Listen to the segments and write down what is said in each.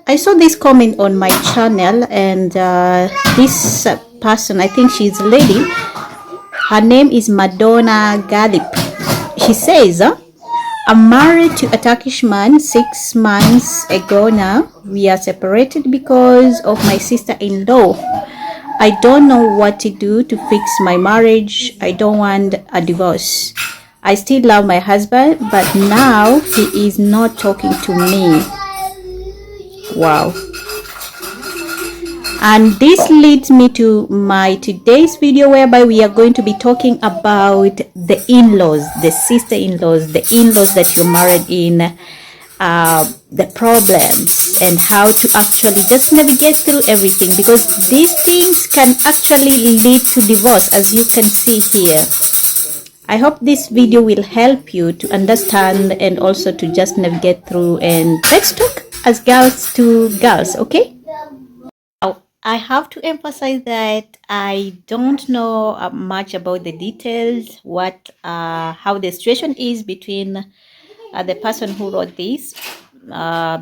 I saw this comment on my channel, and this person, I think she's a lady. Her name is Madonna Galip. She says, I'm married to a Turkish man 6 months ago now. We are separated because of my sister-in-law. I don't know what to do to fix my marriage. I don't want a divorce. I still love my husband, but now he is not talking to me. Wow. And this leads me to my today's video, whereby we are going to be talking about the in-laws, the sister-in-laws, the in-laws that you're married in, the problems, and how to actually just navigate through everything, because these things can actually lead to divorce, as you can see here. I hope this video will help you to understand and also to just navigate through, and let's talk as girls to girls, okay? I have to emphasize that I don't know much about the details, how the situation is between the person who wrote this,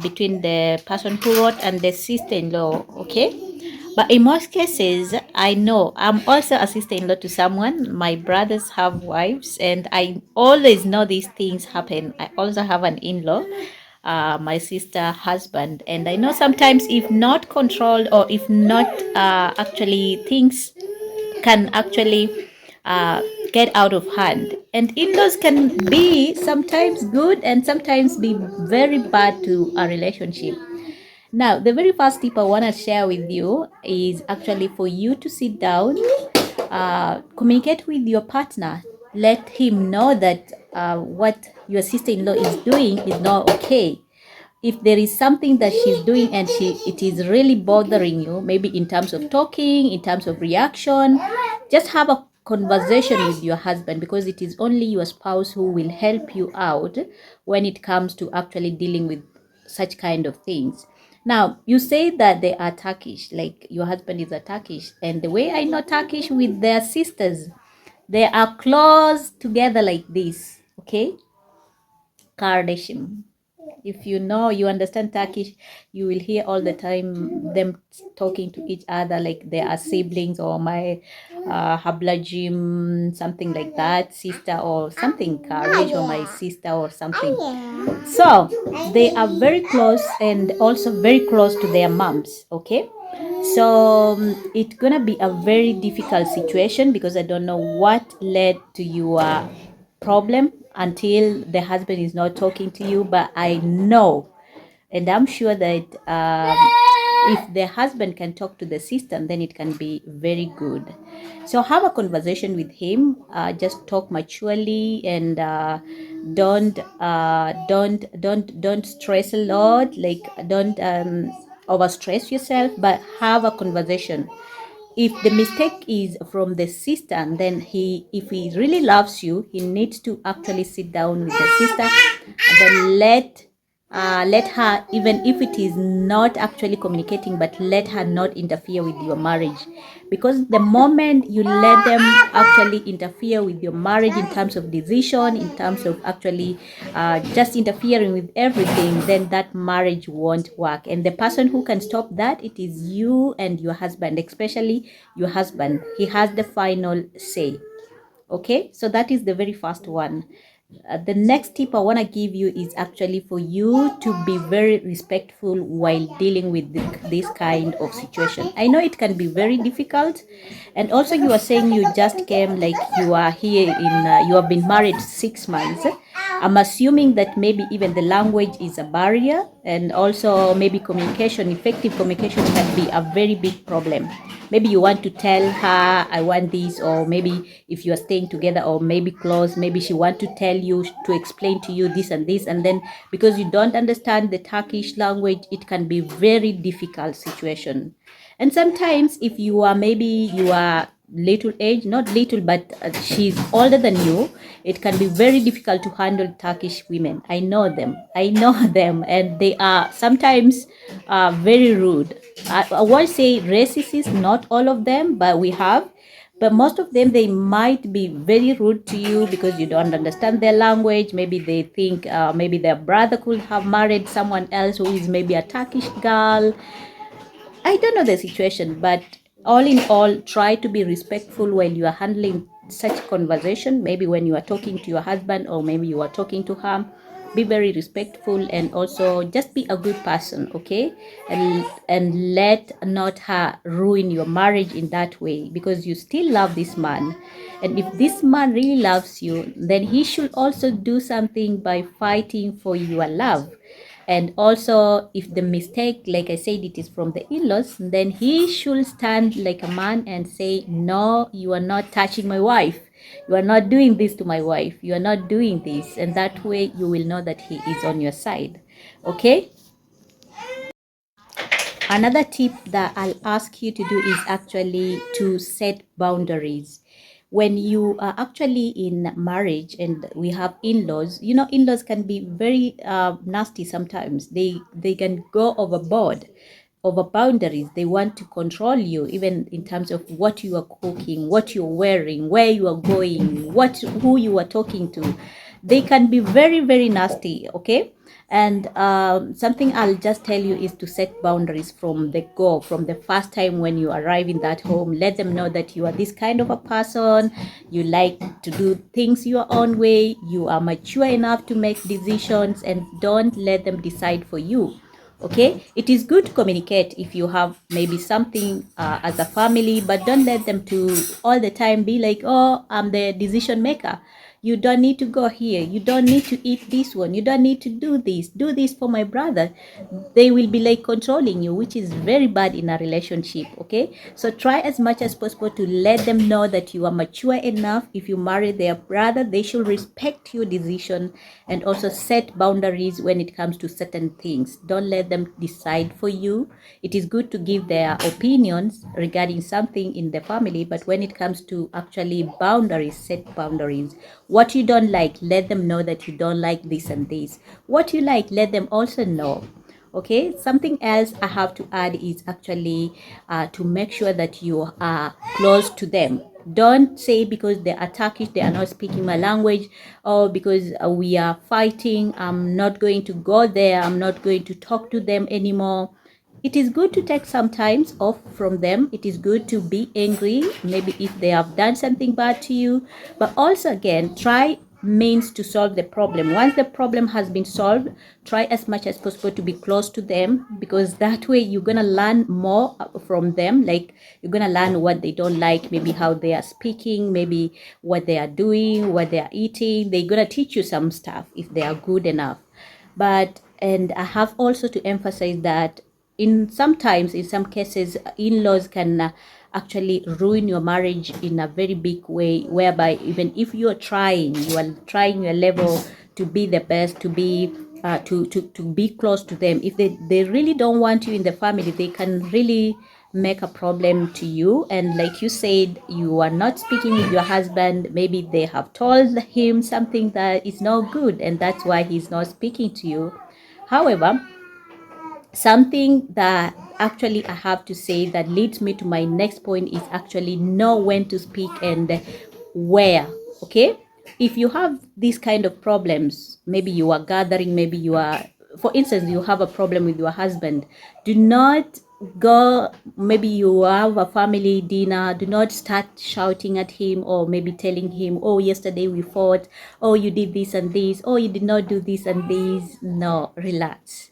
between the person who wrote and the sister-in-law, okay? But in most cases, I know I'm also a sister-in-law to someone. My brothers have wives, and I always know these things happen. I also have an in-law, my sister husband, and I know sometimes if not controlled, or if not actually, things can actually get out of hand, and in-laws can be sometimes good and sometimes be very bad to a relationship. Now, the very first tip I want to share with you is actually for you to sit down, communicate with your partner, let him know that what your sister-in-law is doing is not okay. If there is something that she's doing and it is really bothering you, maybe in terms of talking, in terms of reaction, just have a conversation with your husband, because it is only your spouse who will help you out when it comes to actually dealing with such kind of things. Now, you say that they are Turkish, like your husband is a Turkish, and the way I know Turkish with their sisters, they are close together like this, okay? Kardashim. If you know, you understand Turkish, you will hear all the time them talking to each other like they are siblings, or my hablajim, something like that, sister or something, Kardesh, or my sister or something. So they are very close, and also very close to their moms, okay? So it's gonna be a very difficult situation, because I don't know what led to your problem until the husband is not talking to you, but I know, and I'm sure that if the husband can talk to the sister, then it can be very good. So have a conversation with him, just talk maturely, and don't stress a lot, like don't over stress yourself, but have a conversation. If the mistake is from the sister, then if he really loves you, he needs to actually sit down with the sister, and then let her, even if it is not actually communicating, but let her not interfere with your marriage. Because the moment you let them actually interfere with your marriage in terms of decision, in terms of actually just interfering with everything, then that marriage won't work. And the person who can stop that, it is you and your husband, especially your husband. He has the final say. Okay, so that is the very first one. The next tip I want to give you is actually for you to be very respectful while dealing with this kind of situation. I know it can be very difficult, and also you are saying you just came, like you are here in you have been married 6 months. I'm assuming that maybe even the language is a barrier, and also maybe communication, effective communication, can be a very big problem. Maybe you want to tell her, I want this, or maybe if you are staying together or maybe close, maybe she want to tell you, to explain to you this and this, and then because you don't understand the Turkish language, it can be very difficult situation. And sometimes if you are, maybe you are little age, not little, but she's older than you, it can be very difficult to handle Turkish women. I know them, and they are sometimes very rude. I won't say racist, not all of them, but we have, But most of them, they might be very rude to you because you don't understand their language. Maybe they think maybe their brother could have married someone else who is maybe a Turkish girl. I don't know the situation, but all in all, try to be respectful while you are handling such conversation. Maybe when you are talking to your husband, or maybe you are talking to her, be very respectful, and also just be a good person, okay? And let not her ruin your marriage in that way, because you still love this man. And if this man really loves you, then he should also do something by fighting for your love. And also, if the mistake, like I said, it is from the in-laws, then he should stand like a man and say, no, you are not touching my wife, you are not doing this to my wife, you are not doing this. And that way you will know that he is on your side, okay? Another tip that I'll ask you to do is actually to set boundaries. When you are actually in marriage and we have in-laws, you know, in-laws can be very nasty sometimes. They can go overboard, over boundaries. They want to control you, even in terms of what you are cooking, what you're wearing, where you are going, who you are talking to. They can be very, very nasty, okay? And something I'll just tell you is to set boundaries from the go, from the first time when you arrive in that home. Let them know that you are this kind of a person, you like to do things your own way, you are mature enough to make decisions, and don't let them decide for you. Okay, it is good to communicate if you have maybe something as a family, but don't let them to all the time be like, oh, I'm the decision maker, you don't need to go here, you don't need to eat this one, you don't need to do this for my brother. They will be like controlling you, which is very bad in a relationship. Okay, so try as much as possible to let them know that you are mature enough. If you marry their brother, they should respect your decision, and also set boundaries when it comes to certain things. Don't let them decide for you. It is good to give their opinions regarding something in the family, but when it comes to actually boundaries, set boundaries. What you don't like, let them know that you don't like this and this. What you like, let them also know. Okay, something else I have to add is actually to make sure that you are close to them. Don't say because they are Turkish, they are not speaking my language, or because we are fighting, I'm not going to go there, I'm not going to talk to them anymore. It is good to take some time off from them. It is good to be angry, maybe if they have done something bad to you, but also again, try means to solve the problem. Once the problem has been solved, try as much as possible to be close to them, because that way you're gonna learn more from them. Like, you're gonna learn what they don't like, maybe how they are speaking, maybe what they are doing, what they are eating. They're gonna teach you some stuff if they are good enough. But and I have also to emphasize that in sometimes, in some cases, in-laws can actually ruin your marriage in a very big way, whereby even if you are trying your level to be the best, to be to be close to them. If they really don't want you in the family, they can really make a problem to you. And like you said, you are not speaking with your husband, maybe they have told him something that is not good, and that's why he's not speaking to you. However, something that actually I have to say that leads me to my next point is actually know when to speak and where. Okay, if you have these kind of problems, maybe you are gathering, maybe you are, for instance, you have a problem with your husband, do not go, maybe you have a family dinner, do not start shouting at him, or maybe telling him, oh, yesterday we fought, oh, you did this and this, oh, you did not do this and this. No, relax,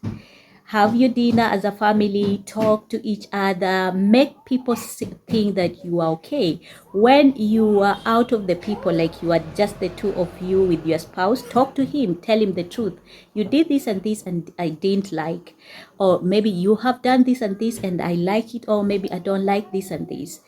have your dinner as a family, talk to each other, make people think that you are okay. When you are out of the people, like you are just the two of you with your spouse, talk to him, tell him the truth. You did this and I didn't like, or maybe you have done this and this and I like it, or maybe I don't like this and this.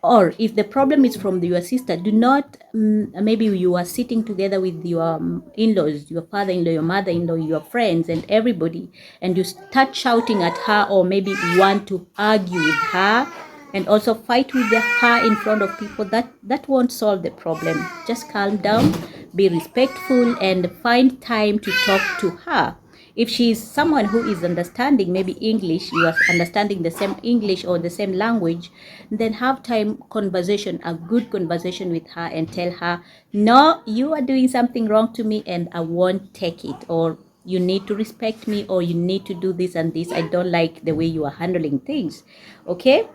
Or if the problem is from your sister, do not, maybe you are sitting together with your in-laws, your father-in-law, your mother-in-law, your friends and everybody, and you start shouting at her, or maybe want to argue with her and also fight with her in front of people. That won't solve the problem. Just calm down, be respectful, and find time to talk to her. If she's someone who is understanding maybe English, you are understanding the same English or the same language, then have time conversation, a good conversation with her, and tell her, no, you are doing something wrong to me and I won't take it, or you need to respect me, or you need to do this and this. I don't like the way you are handling things. Okay.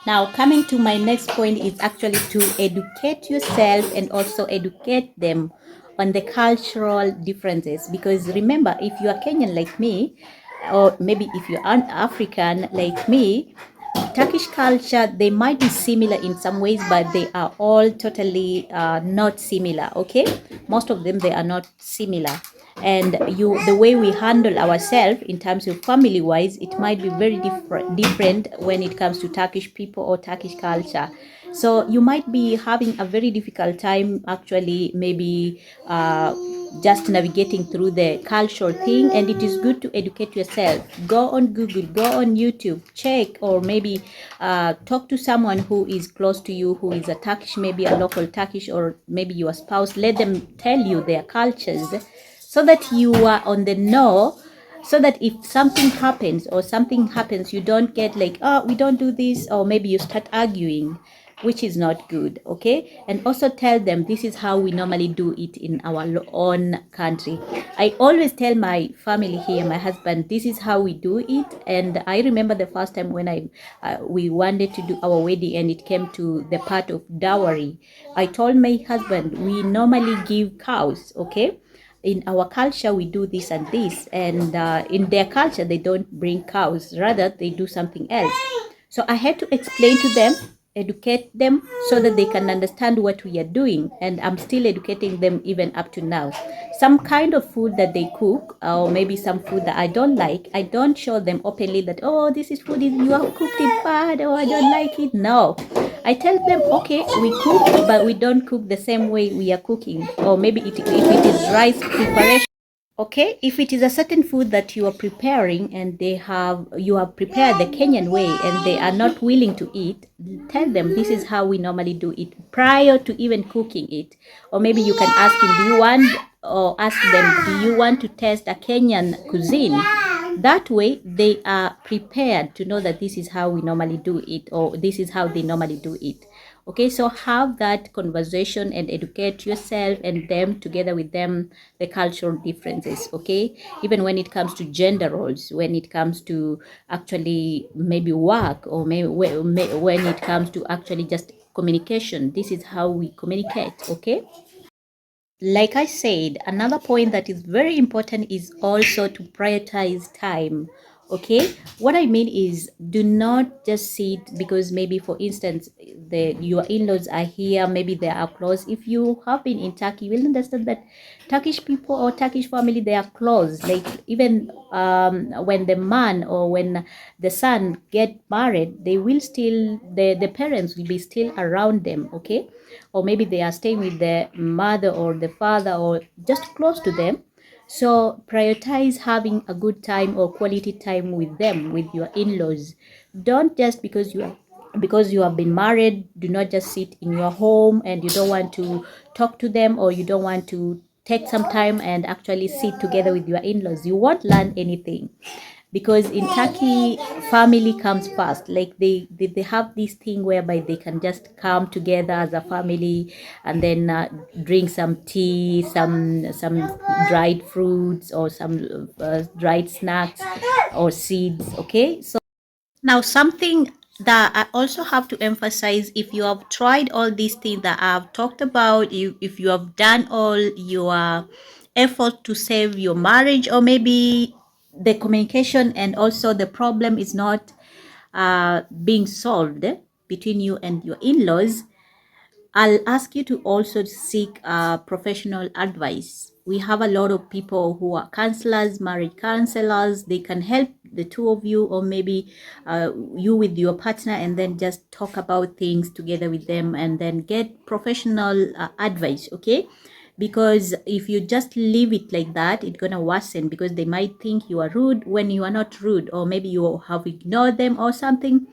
Now, coming to my next point is actually to educate yourself and also educate them on the cultural differences. Because remember, if you are Kenyan like me, or maybe if you're an African like me, Turkish culture, they might be similar in some ways, but they are all totally not similar. Okay, most of them, they are not similar. And the way we handle ourselves in terms of family wise, it might be very different when it comes to Turkish people or Turkish culture. So you might be having a very difficult time actually, maybe just navigating through the cultural thing. And it is good to educate yourself. Go on Google, go on YouTube, check, or maybe talk to someone who is close to you, who is a Turkish, maybe a local Turkish, or maybe your spouse. Let them tell you their cultures, so that you are on the know, so that if something happens or something happens, you don't get like, oh, we don't do this, or maybe you start arguing, which is not good. Okay. And also tell them this is how we normally do it in our own country. I always tell my family here, my husband, this is how we do it. And I remember the first time when we wanted to do our wedding and it came to the part of dowry, I told my husband, we normally give cows. Okay. In our culture we do this and this, and in their culture they don't bring cows, rather they do something else. So I had to explain to them, educate them, so that they can understand what we are doing. And I'm still educating them even up to now. Some kind of food that they cook, or maybe some food that I don't like, I don't show them openly that, oh, this is food, you have cooked it bad, or I don't like it. No, I tell them, okay, we cook, but we don't cook the same way we are cooking. Or maybe if it is rice preparation, okay, if it is a certain food that you are preparing and you have prepared the Kenyan way and they are not willing to eat, tell them this is how we normally do it prior to even cooking it. Or maybe you can ask him, do you want, or ask them, do you want to test a Kenyan cuisine? That way they are prepared to know that this is how we normally do it, or this is how they normally do it. Okay, so have that conversation and educate yourself and them, together with them, the cultural differences. Okay, even when it comes to gender roles, when it comes to actually maybe work, or maybe when it comes to actually just communication, this is how we communicate. Okay. Like I said, another point that is very important is also to prioritize time. Okay, what I mean is, do not just sit because maybe, for instance, your in-laws are here, maybe they are close. If you have been in Turkey, you will understand that Turkish people or Turkish family, they are close. Like even when the man or when the son get married, they will still, the parents will be still around them. Okay, or maybe they are staying with the mother or the father or just close to them. So prioritize having a good time or quality time with them, with your in-laws. Don't just because you have been married, do not just sit in your home and you don't want to talk to them, or you don't want to take some time and actually sit together with your in-laws. You won't learn anything, because in Turkey, family comes first. Like they have this thing whereby they can just come together as a family, and then drink some tea, some dried fruits, or some dried snacks or seeds. Okay, so now, something that I also have to emphasize, if you have tried all these things that I've talked about, if you have done all your effort to save your marriage, or maybe the communication and also the problem is not being solved between you and your in-laws, I'll ask you to also seek professional advice. We have a lot of people who are counselors, marriage counselors. They can help the two of you, or maybe you with your partner, and then just talk about things together with them and then get professional advice. Okay, because if you just leave it like that, it's gonna worsen, because they might think you are rude when you are not rude, or maybe you have ignored them or something.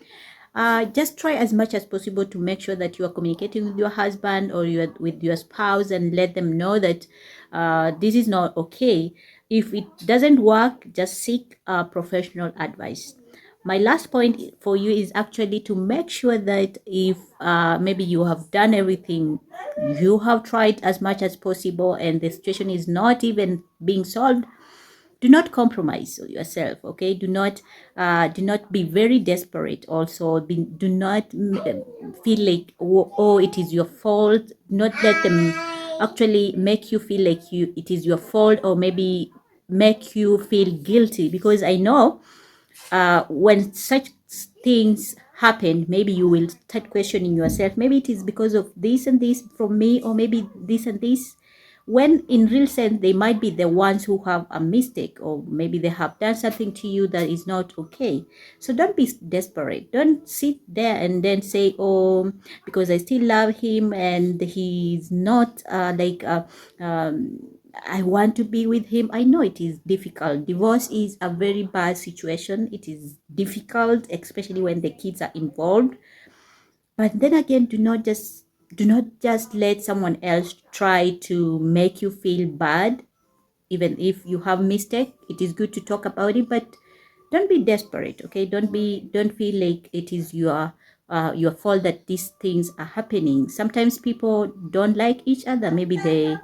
Just try as much as possible to make sure that you are communicating with your husband or with your spouse, and let them know that this is not okay. If it doesn't work, just seek professional advice. My last point for you is actually to make sure that if maybe you have done everything, you have tried as much as possible, and the situation is not even being solved, do not compromise yourself. Okay, do not be very desperate. Also, do not feel like, oh, it is your fault. Not let them actually make you feel like it is your fault, or maybe make you feel guilty, because I know when such things happen, maybe you will start questioning yourself. Maybe it is because of this and this from me, or maybe this and this, when in real sense they might be the ones who have a mistake, or maybe they have done something to you that is not okay. So don't be desperate. Don't sit there and then say, oh, because I still love him and he's not um, I want to be with him. I know it is difficult. Divorce is a very bad situation. It is difficult, especially when the kids are involved. But then again, do not just let someone else try to make you feel bad. Even if you have mistake, it is good to talk about it, but don't be desperate. Okay, don't feel like it is your fault that these things are happening. Sometimes people don't like each other. Maybe they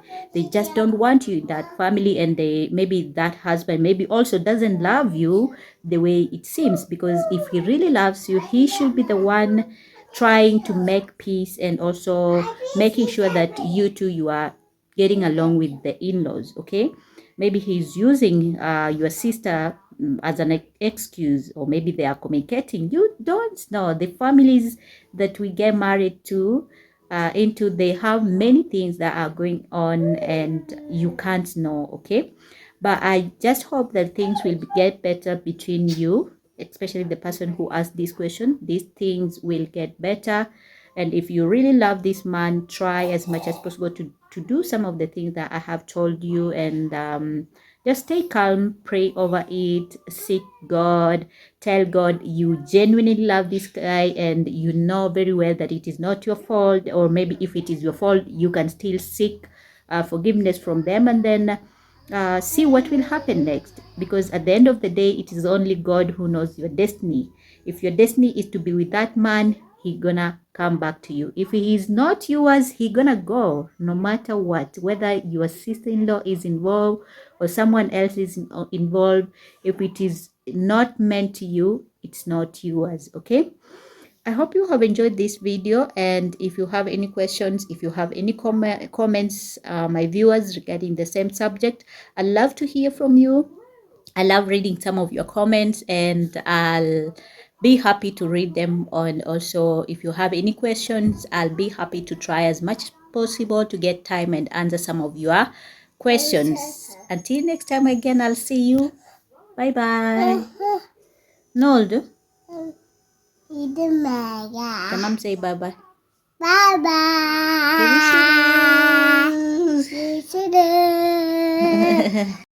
just don't want you in that family, and they, maybe that husband maybe also doesn't love you the way it seems, because if he really loves you, he should be the one trying to make peace, and also making sure that you two, you are getting along with the in-laws. Okay, maybe he's using your sister as an excuse, or maybe they are communicating. You don't know. The families that we get married to into, they have many things that are going on, and you can't know. Okay, but I just hope that things will get better between you, especially the person who asked this question. These things will get better, and if you really love this man, try as much as possible to do some of the things that I have told you, and just stay calm, pray over it, seek God, tell God you genuinely love this guy, and you know very well that it is not your fault, or maybe if it is your fault, you can still seek forgiveness from them, and then see what will happen next. Because at the end of the day, it is only God who knows your destiny. If your destiny is to be with that man, he gonna come back to you. If he is not yours, he gonna go no matter what, whether your sister-in-law is involved or someone else is involved. If it is not meant to you, it's not yours. Okay, I hope you have enjoyed this video, and if you have any questions, if you have any comments, my viewers, regarding the same subject, I love to hear from you. I love reading some of your comments, and I'll be happy to read them. And also, if you have any questions, I'll be happy to try as much possible to get time and answer some of your questions. Until next time again, I'll see you. Bye bye. Noldu. Tamam, say bye bye. Bye bye. Görüşürüz. Görüşürüz.